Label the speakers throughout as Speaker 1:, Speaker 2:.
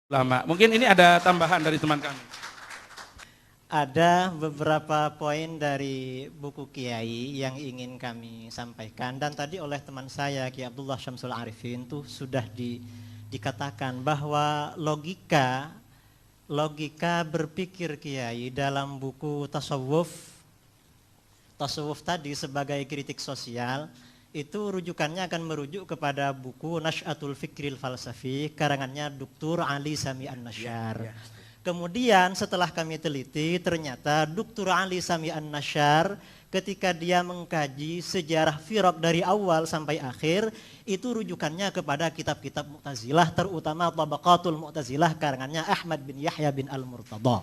Speaker 1: Lama. Mungkin ini ada tambahan dari teman kami.
Speaker 2: Ada beberapa poin dari buku Kiai yang ingin kami sampaikan, dan tadi oleh teman saya Kiai Abdullah Syamsul Arifin tuh sudah dikatakan bahwa logika berpikir Kiai dalam buku tasawuf tadi sebagai kritik sosial itu rujukannya akan merujuk kepada buku Nash'atul Fikril Falsafi karangannya Dr. Ali Sami An-Nasyar. Kemudian setelah kami teliti ternyata Dr. Ali Sami An-Nasyar ketika dia mengkaji sejarah firaq dari awal sampai akhir itu rujukannya kepada kitab-kitab Mu'tazilah, terutama Tabaqatul Mu'tazilah karangannya Ahmad bin Yahya bin Al-Murtada.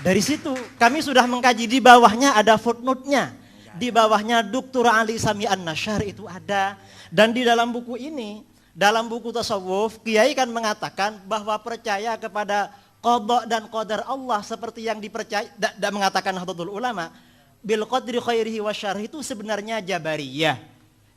Speaker 2: Dari situ kami sudah mengkaji, di bawahnya ada footnote-nya. Di bawahnya Dr. Ali Sami An-Nasyar itu ada. Dan di dalam buku ini, dalam buku tasawuf, Kiai kan mengatakan bahwa percaya kepada qada dan qadar Allah seperti yang dipercaya dan mengatakan Nahdlatul Ulama bil qadri khairihi wa syarrihi itu sebenarnya Jabariyah.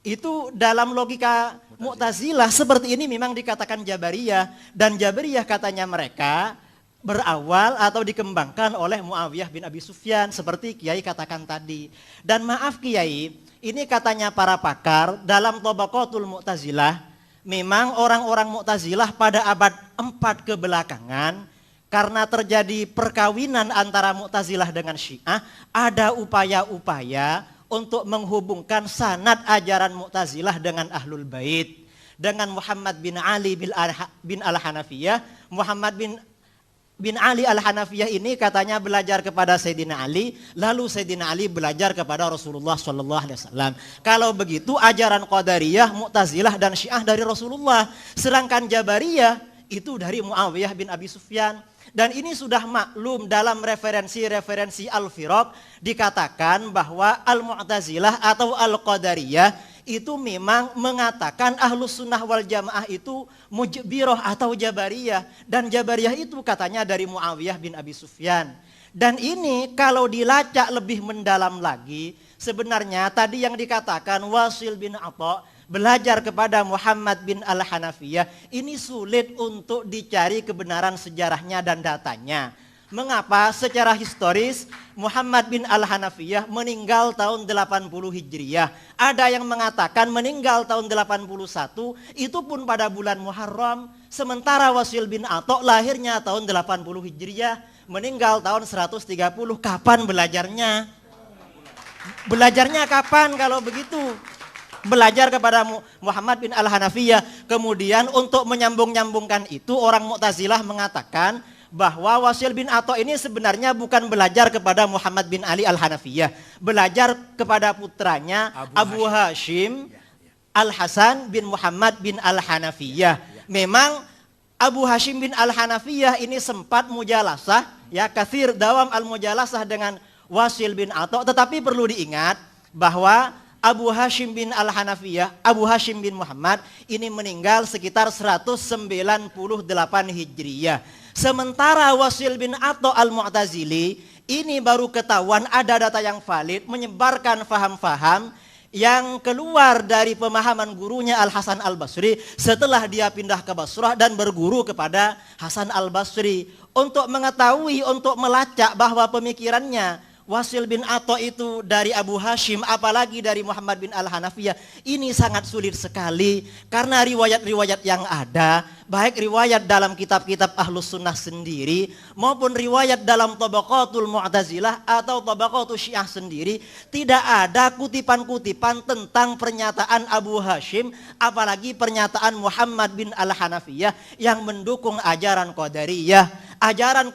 Speaker 2: Itu dalam logika Mu'tazilah seperti ini memang dikatakan Jabariyah, dan Jabariyah katanya mereka berawal atau dikembangkan oleh Muawiyah bin Abi Sufyan seperti Kiai katakan tadi. Dan maaf Kiai, ini katanya para pakar dalam Tabaqatul Mu'tazilah, memang orang-orang Mu'tazilah pada abad 4 kebelakangan karena terjadi perkawinan antara Mu'tazilah dengan Syiah, ada upaya-upaya untuk menghubungkan sanad ajaran Mu'tazilah dengan Ahlul Bait, dengan Muhammad bin Ali bin Al-Hanafiyah. Muhammad bin Ali Al-Hanafiyah ini katanya belajar kepada Sayyidina Ali, lalu Sayyidina Ali belajar kepada Rasulullah SAW. Kalau begitu ajaran Qadariyah, Mu'tazilah dan Syiah dari Rasulullah, sedangkan Jabariyah itu dari Muawiyah bin Abi Sufyan. Dan ini sudah maklum dalam referensi-referensi Al-Firaq dikatakan bahwa Al-Mu'tazilah atau Al-Qadariyah itu memang mengatakan Ahlus Sunnah wal Jamaah itu Mujbirah atau Jabariyah. Dan Jabariyah itu katanya dari Muawiyah bin Abi Sufyan. Dan ini kalau dilacak lebih mendalam lagi, sebenarnya tadi yang dikatakan Wasil bin Atha belajar kepada Muhammad bin Al-Hanafiyah, ini sulit untuk dicari kebenaran sejarahnya dan datanya. Mengapa? Secara historis Muhammad bin Al-Hanafiyah meninggal tahun 80 Hijriyah. Ada yang mengatakan meninggal tahun 81, itu pun pada bulan Muharram. Sementara Wasil bin Atha lahirnya tahun 80 Hijriyah, meninggal tahun 130. Kapan belajarnya? Belajarnya kapan kalau begitu? Belajar kepada Muhammad bin Al-Hanafiyah. Kemudian untuk menyambung-nyambungkan itu orang Mu'tazilah mengatakan bahwa Wasil bin Atha ini sebenarnya bukan belajar kepada Muhammad bin Ali Al-Hanafiyah, belajar kepada putranya Abu Hashim Al-Hasan bin Muhammad bin Al-Hanafiyah. Memang Abu Hashim bin Al-Hanafiyah ini sempat mujalasah, ya, kathir dawam al-mujalasah dengan Wasil bin Atha, tetapi perlu diingat bahwa Abu Hashim bin Al-Hanafiyah, Abu Hashim bin Muhammad ini meninggal sekitar 198 Hijriyah. Sementara Wasil bin Atha Al-Mu'tazili ini baru ketahuan ada data yang valid, menyebarkan faham-faham yang keluar dari pemahaman gurunya Al-Hasan Al-Basri setelah dia pindah ke Basrah dan berguru kepada Hasan Al-Basri. Untuk mengetahui, untuk melacak bahwa pemikirannya Wasil bin Atha itu dari Abu Hashim, apalagi dari Muhammad bin Al-Hanafiyah, ini sangat sulit sekali karena riwayat-riwayat yang ada, baik riwayat dalam kitab-kitab Ahlus Sunnah sendiri maupun riwayat dalam Tabaqatul Mu'tazilah atau Tabaqatul Syiah sendiri, tidak ada kutipan-kutipan tentang pernyataan Abu Hashim, apalagi pernyataan Muhammad bin Al-Hanafiyah yang mendukung ajaran Qadariyah. Ajaran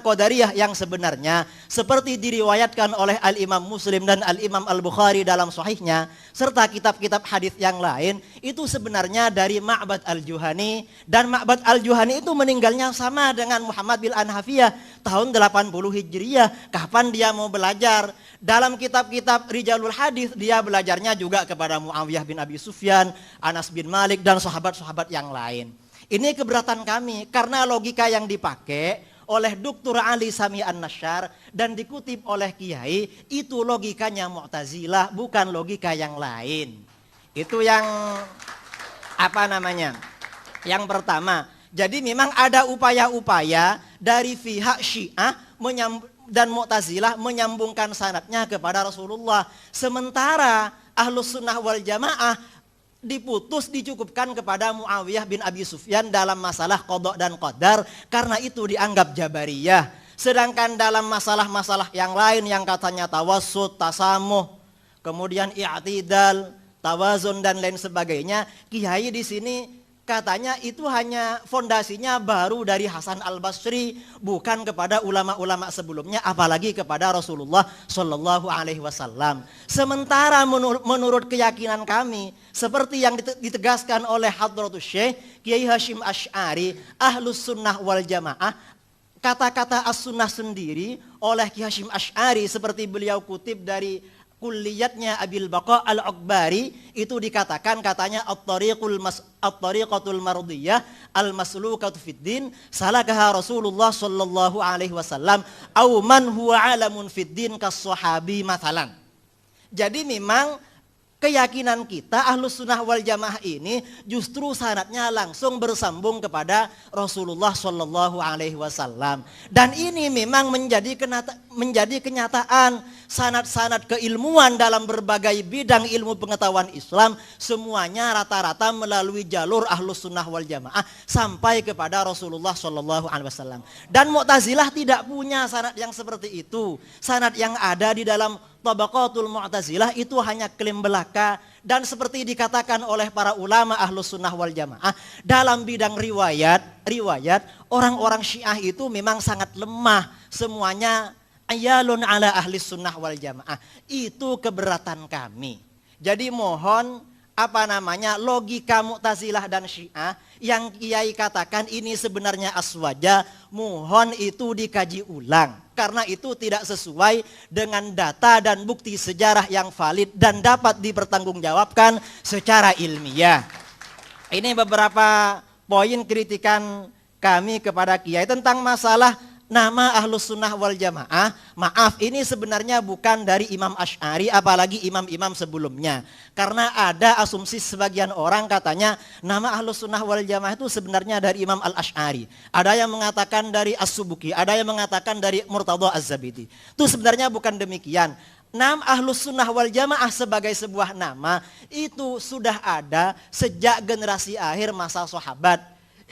Speaker 2: Qadariyah yang sebenarnya seperti diriwayatkan oleh Al-Imam Muslim dan Al-Imam Al-Bukhari dalam sahihnya serta kitab-kitab hadis yang lain itu sebenarnya dari Ma'bad Al-Juhani, dan Ma'bad Al-Juhani itu meninggalnya sama dengan Muhammad bin Al-Hanafiyah tahun 80 Hijriyah. Kapan dia mau belajar? Dalam kitab-kitab Rijalul Hadis dia belajarnya juga kepada Muawiyah bin Abi Sufyan, Anas bin Malik dan sahabat-sahabat yang lain. Ini keberatan kami karena logika yang dipakai oleh Dr. Ali Sami An-Nasyar dan dikutip oleh Kiai itu logikanya Mu'tazilah, bukan logika yang lain. Itu yang apa namanya? Yang pertama. Jadi memang ada upaya-upaya dari pihak Syiah dan Mu'tazilah menyambungkan sanadnya kepada Rasulullah. Sementara Ahlus Sunnah wal Jamaah dicukupkan kepada Muawiyah bin Abi Sufyan dalam masalah qada dan qadar, karena itu dianggap Jabariyah. Sedangkan dalam masalah-masalah yang lain yang katanya tawassut, tasamuh, kemudian i'tidal, tawazun dan lain sebagainya, Kiai di sini katanya itu hanya fondasinya baru dari Hasan Al-Basri, bukan kepada ulama-ulama sebelumnya, apalagi kepada Rasulullah Shallallahu Alaihi Wasallam. Sementara menurut keyakinan kami, seperti yang ditegaskan oleh Hadratus Syekh Kiai Hashim Asy'ari, Ahlus Sunnah wal Jamaah, kata-kata as-sunnah sendiri oleh Kiai Hashim Asy'ari seperti beliau kutip dari kulliyatnya Abil Baqa Al-Akbari, itu dikatakan katanya at-tariqatul mardiyah al-maslukatu fid din salakaha Rasulullah sallallahu alaihi wasallam aw man huwa alamun fid din kas-sahabi mathalan. Jadi memang keyakinan kita Ahlus Sunnah wal Jamaah ini justru sanadnya langsung bersambung kepada Rasulullah Shallallahu Alaihi Wasallam, dan ini memang menjadi kenyataan. Sanad-sanad keilmuan dalam berbagai bidang ilmu pengetahuan Islam semuanya rata-rata melalui jalur Ahlus Sunnah wal Jamaah sampai kepada Rasulullah Shallallahu Alaihi Wasallam. Dan Mu'tazilah tidak punya sanad yang seperti itu. Sanad yang ada di dalam Tabaqatul Mu'tazilah itu hanya klaim belaka, dan seperti dikatakan oleh para ulama Ahlus Sunnah wal Jamaah dalam bidang riwayat orang-orang Syiah itu memang sangat lemah, semuanya ayalun ala ahli sunnah wal jamaah. Itu keberatan kami. Jadi mohon logika Mu'tazilah dan Syiah yang Kiai katakan ini sebenarnya aswaja, mohon itu dikaji ulang, karena itu tidak sesuai dengan data dan bukti sejarah yang valid dan dapat dipertanggungjawabkan secara ilmiah. Ini beberapa poin kritikan kami kepada Kiai tentang masalah nama Ahlus Sunnah wal Jamaah. Maaf, ini sebenarnya bukan dari Imam Asy'ari apalagi imam-imam sebelumnya. Karena ada asumsi sebagian orang katanya nama Ahlus Sunnah wal Jamaah itu sebenarnya dari Imam Al-Asy'ari. Ada yang mengatakan dari As-Subuki, ada yang mengatakan dari Murtadha Az-Zabidi. Itu sebenarnya bukan demikian. Nama Ahlus Sunnah wal Jamaah sebagai sebuah nama itu sudah ada sejak generasi akhir masa sahabat.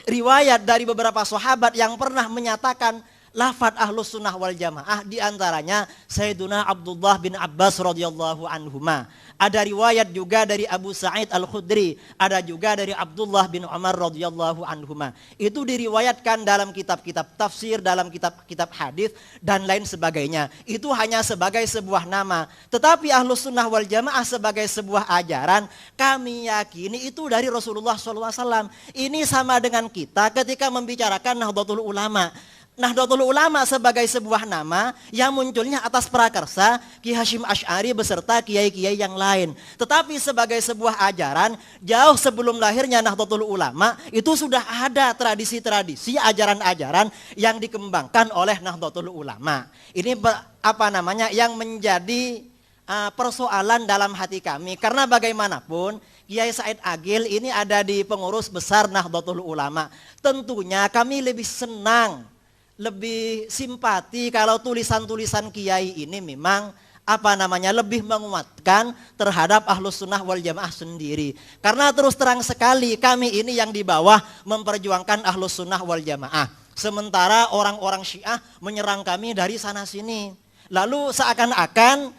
Speaker 2: Riwayat dari beberapa sahabat yang pernah menyatakan lafadz Ahlus Sunnah wal Jamaah, diantaranya Sayyiduna Abdullah bin Abbas radhiyallahu anhuma. Ada riwayat juga dari Abu Sa'id Al-Khudri, ada juga dari Abdullah bin Umar radhiyallahu anhuma. Itu diriwayatkan dalam kitab-kitab tafsir, dalam kitab-kitab hadis dan lain sebagainya. Itu hanya sebagai sebuah nama. Tetapi Ahlus Sunnah wal Jamaah sebagai sebuah ajaran, kami yakini itu dari Rasulullah SAW. Ini sama dengan kita ketika membicarakan Nahdlatul Ulama. Nahdlatul Ulama sebagai sebuah nama yang munculnya atas prakarsa Ki Hashim Asy'ari beserta kiai-kiai yang lain. Tetapi sebagai sebuah ajaran, jauh sebelum lahirnya Nahdlatul Ulama itu sudah ada tradisi-tradisi, ajaran-ajaran yang dikembangkan oleh Nahdlatul Ulama. Ini yang menjadi persoalan dalam hati kami, karena bagaimanapun Kiai Said Agil ini ada di pengurus besar Nahdlatul Ulama. Tentunya kami lebih senang, lebih simpati kalau tulisan-tulisan Kiai ini memang lebih menguatkan terhadap Ahlus Sunnah wal Jamaah sendiri. Karena terus terang sekali kami ini yang di bawah memperjuangkan Ahlus Sunnah wal Jamaah. Sementara orang-orang Syiah menyerang kami dari sana sini. Lalu seakan-akan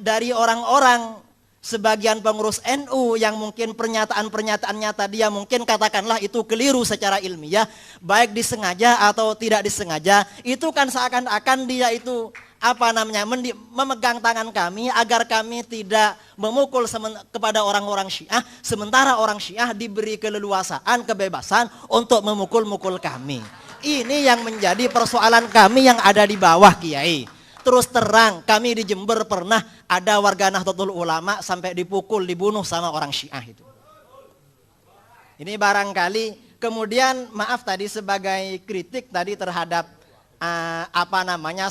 Speaker 2: dari orang-orang sebagian pengurus NU yang mungkin pernyataan-pernyataannya tadi yang mungkin katakanlah itu keliru secara ilmiah, baik disengaja atau tidak disengaja, itu kan seakan-akan dia itu memegang tangan kami agar kami tidak memukul kepada orang-orang Syiah, sementara orang Syiah diberi keleluasaan, kebebasan untuk memukul-mukul kami. Ini yang menjadi persoalan kami yang ada di bawah, Kiai. Terus terang, kami di Jember pernah ada warga Nahdlatul Ulama sampai dipukul, dibunuh sama orang Syiah itu. Ini barangkali, kemudian maaf tadi sebagai kritik tadi terhadap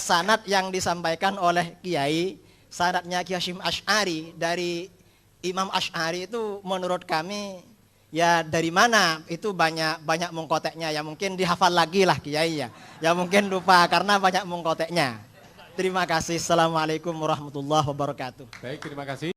Speaker 2: sanad yang disampaikan oleh Kiai, sanadnya Ki Hashim Asy'ari dari Imam Asy'ari itu menurut kami Ya dari mana? Itu banyak mungkoteknya. Ya mungkin dihafal lagi lah Kiai ya. Ya mungkin lupa karena banyak mungkoteknya. Terima kasih. Assalamualaikum warahmatullahi wabarakatuh.
Speaker 3: Baik, terima kasih.